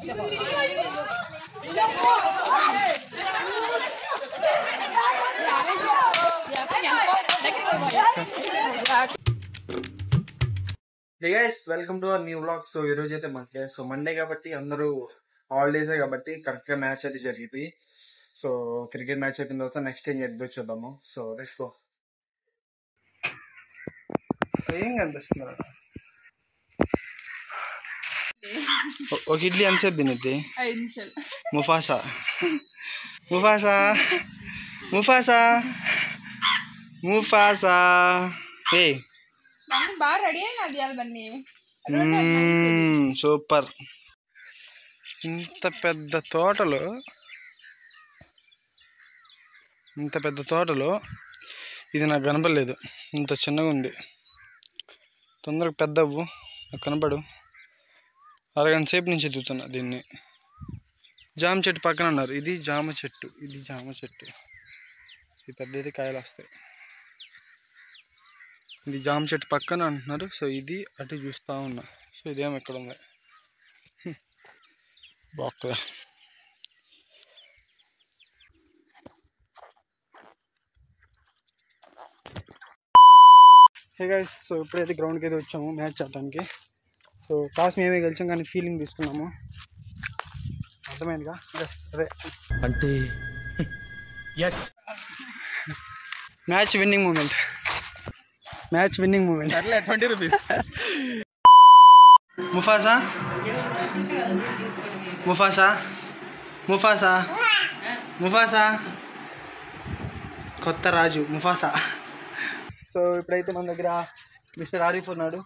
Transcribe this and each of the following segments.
Hey guys, welcome to our new vlog. So ఈ రోజు అయితే మండే. సో మండే కాబట్టి అందరూ హాలిడేసే కాబట్టి కరెక్ట్ గా మ్యాచ్ అయితే జరిగింది. సో క్రికెట్ మ్యాచ్ అయిపోయిన తర్వాత నెక్స్ట్ ఏం జరిగిందో చూద్దాము. So let's go. ఏం కనిపిస్తుంది? ఒక ఇడ్లీ ఎంతసేపు తినేది? 5 నిమిషాలు. ముఫాసా ముఫాసా ముఫాసా ముఫాసా ఏ బాగా రెడీ అయినా సూపర్. ఇంత పెద్ద తోటలో ఇది నాకు కనపడలేదు. ఇంత చిన్నగా ఉంది. తొందరగా పెద్ద అవ్వు, నాకు కనపడు. అరగంట సేపు నుంచి ఎదుగుతున్నా దీన్ని. జామ చెట్టు పక్కన అన్నారు. ఇది జామ చెట్టు. ఇది పెద్దది కాయలు వస్తాయి. ఇది జామ చెట్టు పక్కన అంటున్నారు. సో ఇది అటు చూస్తూ ఉన్నా. సో ఇదేమో ఎక్కడ ఉంది బాగా. హే గైస్, సో ఇప్పుడైతే గ్రౌండ్కి అయితే వచ్చాము మ్యాచ్ ఆడటానికి. సో టాస్ మేమే గెలిచాం కానీ ఫీలింగ్ తీసుకున్నాము. అర్థమైందిగా? ఎస్, అదే అంటే yes. Match winning moment. 20 rupees. Mufasa కొత్త రాజు ముఫాసా. సో ఇప్పుడైతే మన దగ్గర మిస్టర్ ఆరిఫ్ ఉన్నాడు,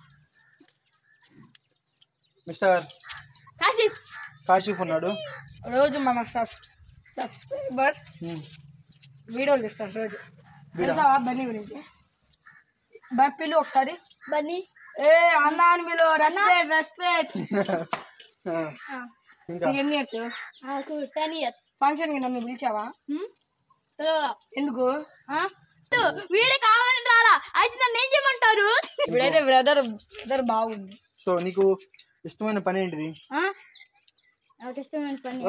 మిస్టర్ కాశీఫ్ ఉన్నాడు. రోజు మన సబ్స్క్రైబర్ వీడియోలు చేస్తారు రోజు. తెలుసా బన్నీ గురించి? పిల్లు ఒకసారి బన్నీ ఏ అన్నా అని మీరు రెస్పెక్ట్. ఎన్ని ఇయర్స్? 10 years. ఫంక్షన్ కి నన్ను పిలిచావా? ఎందుకు? వీడే కావాలని రాలా, అయితే నన్ను ఏం చేయమంటారు? ఇప్పుడైతే బ్రదర్ బాగుంది. సో నీకు ఇష్టమైన పని ఏంటిది? నాకు ఇష్టమైన పని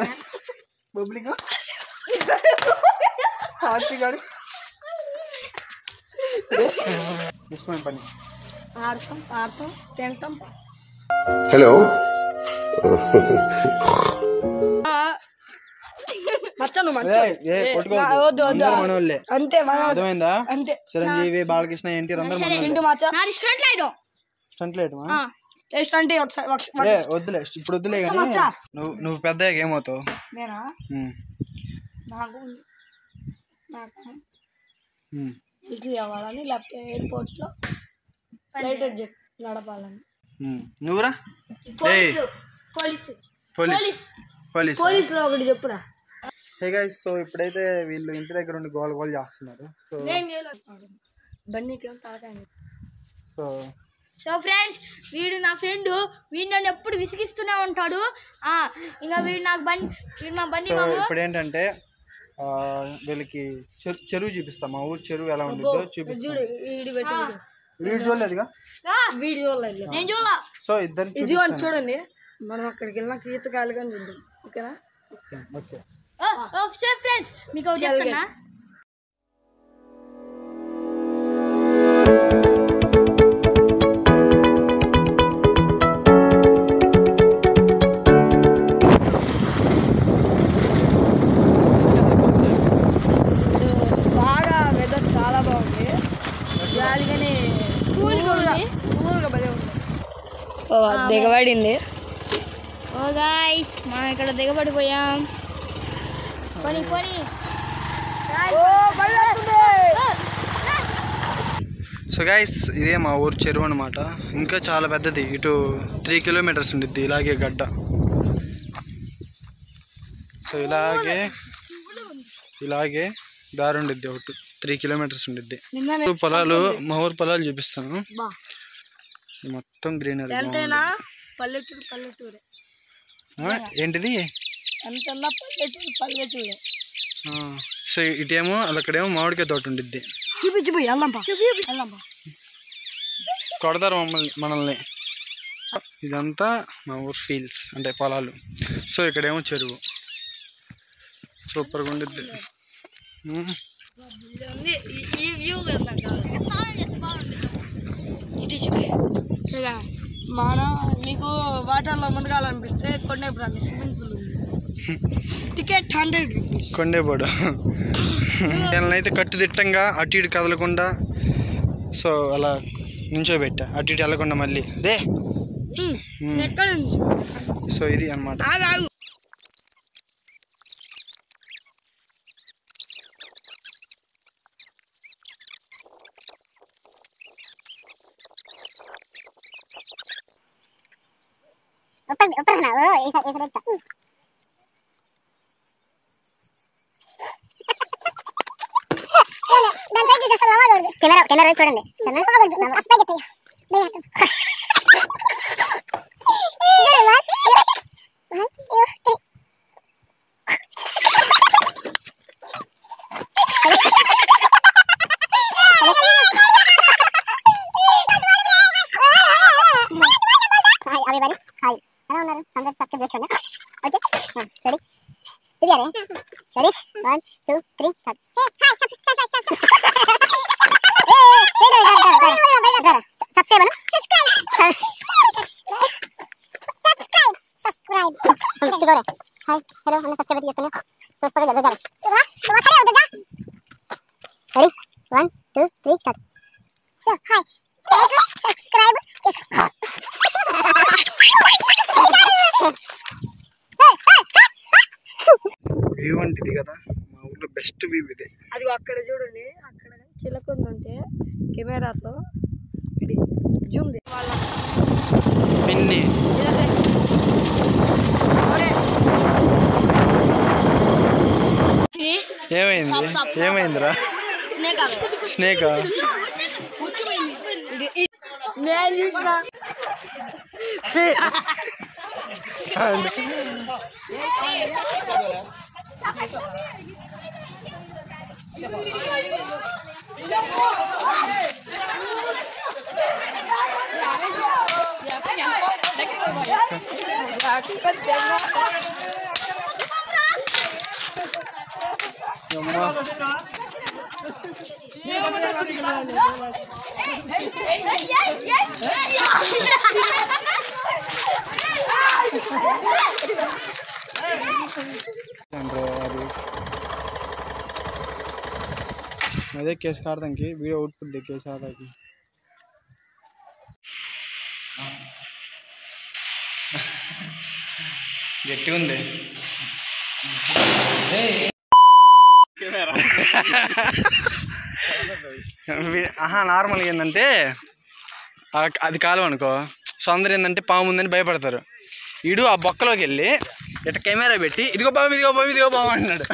పబ్లిక్ ఇష్టమైన పని ఆడతాం తింటాం. హలో. అంతే. అర్థమైందా? అంతే. చిరంజీవి, బాలకృష్ణ, ఎన్టీఆర్ అందరూ వద్దులే, ఇప్పుడు వద్దులే. కానీ నువ్వు పెద్ద ఏమవుతావు? ఇది కావాలని, లేకపోతే ఎయిర్పోర్ట్ లో ఫ్లైట్ జెట్ నడపాలని. నువ్వురా? పోలీస్ లో ఒకటి చెప్పురా. హే గైస్, సో ఇప్పుడైతే వీళ్ళు ఇంటి దగ్గర ఉండి గోల్ చేస్తున్నారు. సో సో ఫ్రెండ్స్, వీడు నా ఫ్రెండ్. వీడు నన్ను ఎప్పుడు విసిగిస్తూనే ఉంటాడు. ఇంకా వీడు నాకు బన్నీ. ఇప్పుడు ఏంటంటే వీళ్ళకి చెరువు చూపిస్తాం. మా ఊరు చెరువు ఎలా ఉంటుందో చూపిస్తాం. వీడు చూడలేదుగా? నేను చూడలా. సో ఇద్దరు చూడండి, మనం అక్కడికి వెళ్ళినాక ఈతకాయలు కానీ చూద్దాం. ఓకేనా? ఓకే. ఫ్రెండ్స్, మీకు చెప్తున్నా. బాగా వెదర్ చాలా బాగుంది. గాలిగానే కూల్గా భలే ఉంది. దిగబడింది. ఓ గాయ్స్, మనం ఇక్కడ దిగబడిపోయాం. పని సో గైస్, ఇదే మా ఊరు చెరువు అనమాట. ఇంకా చాలా పెద్దది. ఇటు 3 kilometers ఉండిద్ది ఇలాగే గడ్డ. సో ఇలాగే దారి ఉండిద్ది. ఒకటి 3 kilometers ఉండిద్ది. పొలాలు, మా ఊరు పొలాలు చూపిస్తాను. మొత్తం గ్రీనరీ. పల్లెటూరు ఏంటిది? పల్లెటూరు. సో ఇటేమో అక్కడేమో మామిడికాయ తోట ఉండిద్ది. కొడతారు మనల్ని. ఇదంతా మా ఊరు ఫీల్డ్స్ అంటే పొలాలు. సో ఇక్కడేమో చెరువు. సూపర్గా ఉండిద్ది. మన మీకు వాటర్లో మునగాలనిపిస్తే కొండేపు రండి, స్విమ్మింగ్ పూల్ ఉంది. Ticket 100 rupees. కొండేపోడు అయితే కట్టుదిట్టంగా అటు ఇటు కదలకుండా సో అలా నించోబెట్టా, అటు ఇటు వెళ్ళకుండా మళ్ళీ రే. ఎక్కడ ఉంది? సో ఇది అన్నమాట. కెమెరా చూడండి. సబ్స్క్రైబ్ చేసుకోండి. Okay ready? ఇది అరే ready 1 2 3 start. Subscribe hi hello అన్న సబ్స్క్రైబ్ చేసుకున్నా చూసుకో జల్దీ జల్దీ. Ready 1 2 3 start. హాయ్ సబ్స్క్రైబ్ చేసుకో. వ్యూ అంటే ఇది కదా మా ఊర్లో బెస్ట్ వ్యూ ఇది. అది అక్కడ చూడండి, అక్కడ చిలకొంది ఉంటే కెమెరాతో జూమ్ వాళ్ళ పిన్ని ఏమైందిరా? స్నేకా? అదే కేసు కాడదానికి వీడియో అవుట్పుట్ కేసు ఆదాకి గట్టి ఉంది. నార్మల్గా ఏంటంటే అది కాలం అనుకో, సో అందరు ఏంటంటే పాము ఉందని భయపడతారు. వీడు ఆ బొక్కలోకి వెళ్ళి ఇట్ట కెమెరా పెట్టి ఇదిగో పాము ఇదిగో పాము ఇదిగో పాము అంటున్నాడు.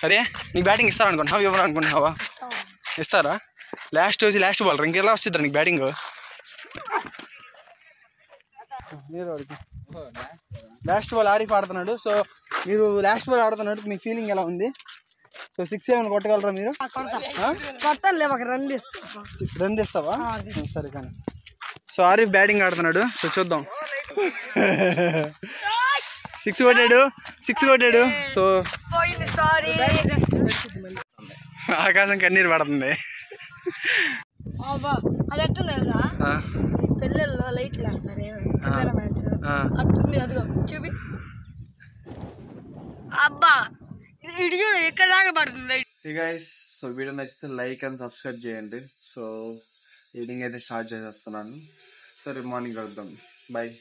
అరే నీకు బ్యాటింగ్ ఇస్తారా అనుకుంటున్నావా, ఇవ్వరు అనుకుంటున్నావా? ఇస్తారా? లాస్ట్ బాల్ ఇంకెలా వస్తుందా నీకు బ్యాటింగ్? లాస్ట్ బాల్ ఆరిఫ్ ఆడుతున్నాడు. సో మీరు లాస్ట్ బాల్ ఆడుతున్నాడు, మీ ఫీలింగ్ ఎలా ఉంది? సో 6 ఏమైనా కొట్టగలరా మీరు? రన్ తీస్తావా? సరే కానీ. సో ఆరిఫ్ బ్యాటింగ్ ఆడుతున్నాడు, సో చూద్దాం. 6 కొట్టాడు. సో ఆకాశం కన్నీరు పడుతుంది. అది ఎట్టుంది కదా, పిల్లల్లో లైట్లు వేస్తారు అట్టుంది, అదిగో చూపి. అబ్బా ఇటు చూడు ఎక్కడ దాకా పడుతుంది. సో వీడియో నచ్చితే లైక్ అండ్ సబ్స్క్రైబ్ చేయండి. సో ఎడిటింగ్ అయితే స్టార్ట్ చేసేస్తున్నాను. సో రేపు మార్నింగ్ కలుద్దాం. బాయ్.